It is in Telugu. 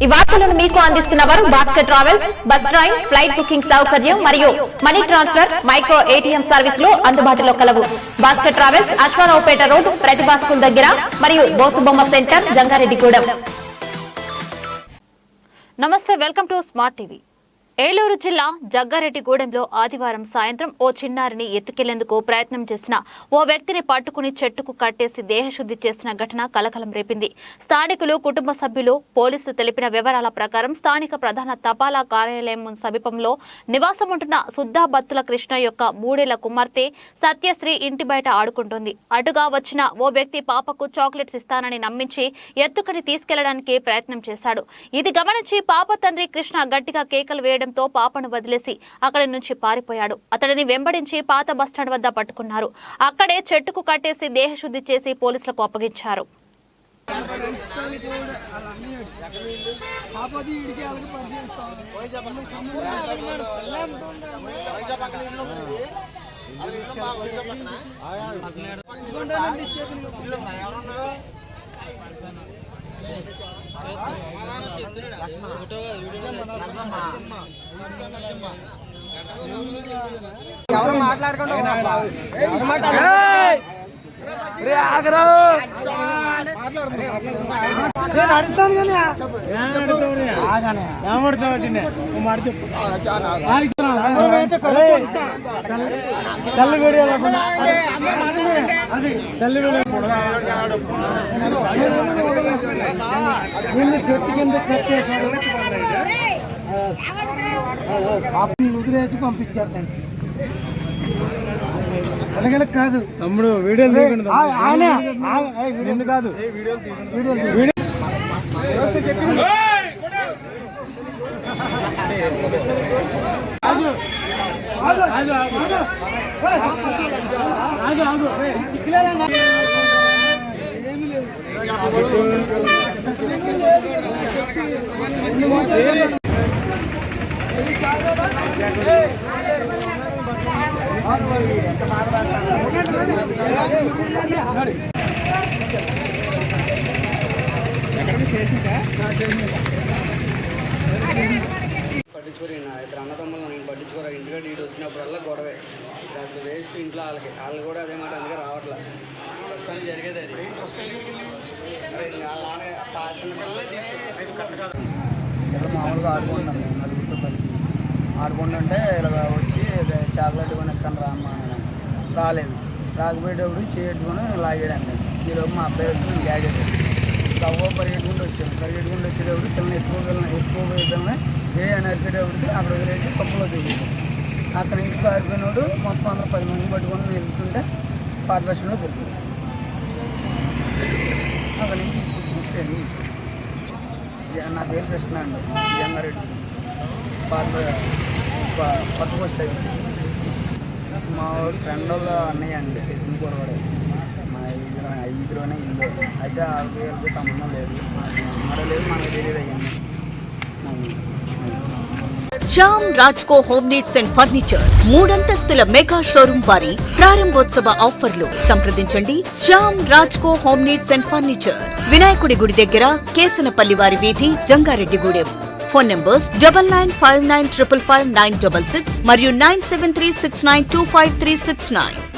ఈ వార్తలను మీకు అందిస్తున్నవారు Bhaskar travels bus drive flight booking సౌకర్యం మరియు మనీ ట్రాన్స్ఫర్ మైక్రో ఏటీఎం సర్వీసులు అందుబాటులో కలవు. Bhaskar travels Ashwaraopeta road Pratibha school దగ్గర మరియు బోసుబొమ్మ సెంటర్ జంగారెడ్డిగూడెం. నమస్తే, welcome to smart TV. Eluru జిల్లా జగ్గారెడ్డిగూడెంలో ఆదివారం సాయంత్రం ఓ చిన్నారిని ఎత్తుకెళ్లేందుకు ప్రయత్నం చేసిన ఓ వ్యక్తిని పట్టుకుని చెట్టుకు కట్టేసి దేహశుద్ధి చేసిన ఘటన కలకలం రేపింది. స్థానికులు, కుటుంబ సభ్యులు, పోలీసులు తెలిపిన వివరాల ప్రకారం స్థానిక ప్రధాన తపాలా కార్యాలయం సమీపంలో నివాసముంటున్న సుద్దాబత్తుల కృష్ణ యొక్క 3 ఏళ్ల కుమార్తె సత్యశ్రీ ఇంటి బయట ఆడుకుంటోంది. అటుగా వచ్చిన ఓ వ్యక్తి పాపకు చాక్లెట్స్ ఇస్తానని నమ్మించి ఎత్తుకుని తీసుకెళ్లడానికి ప్రయత్నం చేశాడు. ఇది గమనించి పాప తండ్రి కృష్ణ గట్టిగా కేకలు వేయడం పాపను వదిలేసి అక్కడి నుంచి పారిపోయాడు. అతడిని వెంబడించి పాత బస్టాండ్ వద్ద పట్టుకున్నారు. అక్కడే చెట్టుకు కట్టేసి దేహశుద్ధి చేసి పోలీసులకు అప్పగించారు. ఎవరు మాట్లాడుకుంటా చెట్టు కింద కట్టేశారు, వదిలేసి పంపించేద్దాం. అలాగే కాదు తమ్ముడు, వీడియో కాదు పట్టించుకోరు. ఇద్దరు అన్నదమ్ములు నేను పట్టించుకోరు. ఇంటికి ఇటు వచ్చినప్పుడల్లా గొడవే. అసలు వేస్ట్ ఇంట్లో వాళ్ళు కూడా అదే మాట అందుకే రావట్లే. ప్రస్తుతానికి జరిగేది అది. చిన్నపిల్లలే తీసుకుంటారు. మామూలుగా ఆడుకుంటాం, మేము నలుగురితో కలిసి ఆడుకుంటుంటే ఇలా వచ్చి చాక్లెట్ కొనుక్కొని రామ్మా అని రాలేదు. రాకపోయేటప్పుడు చేయట్టుకొని లాగాడండి. ఈరోజు మా అబ్బాయి వచ్చి మేము గ్యాగెట్ పరిగెట్టుకుంటూ వచ్చాము. పరిగెట్టుకుంటూ వచ్చేటప్పుడు పిల్లల్ని ఎక్కువ పోయే పిల్లల్ని అని అరిచేటప్పటికి అక్కడ వదిలేసి కప్పులో దిగాడు. అక్కడ నుంచి పారిపోయినాడు. మొత్తం అందరూ 10 మంది పట్టుకొని వెళ్తుంటే పాత బస్సులో దొరికింది. అక్కడ నుంచి తీసుకొచ్చి నా పేరు కృష్ణ అండి, జంగారెడ్డి. కొత్త పోస్ట్ అయిపోయింది. మా వాడు ఫ్రెండ్ వాళ్ళ అన్నయ్య అండి, తెలిసిన కూరవాడే. మా ఐదులోనే ఇల్లు అయితే వాళ్ళకి సంబంధం లేదు, మరో లేదు, మనకు తెలియదు అయ్యాను. Shyam Rajko home needs and furniture 3 అంతస్తుల మెగా షోరూమ్ వారి ప్రారంభోత్సవ ఆఫర్లు. సంప్రదించండి Shyam Rajko home needs and furniture, వినాయకుడి గుడి దగ్గర, కేసనపల్లి వారి వీధి, జంగారెడ్డిగూడెం. ఫోన్ నంబర్స్ 9959555966 మరియు 9736925369.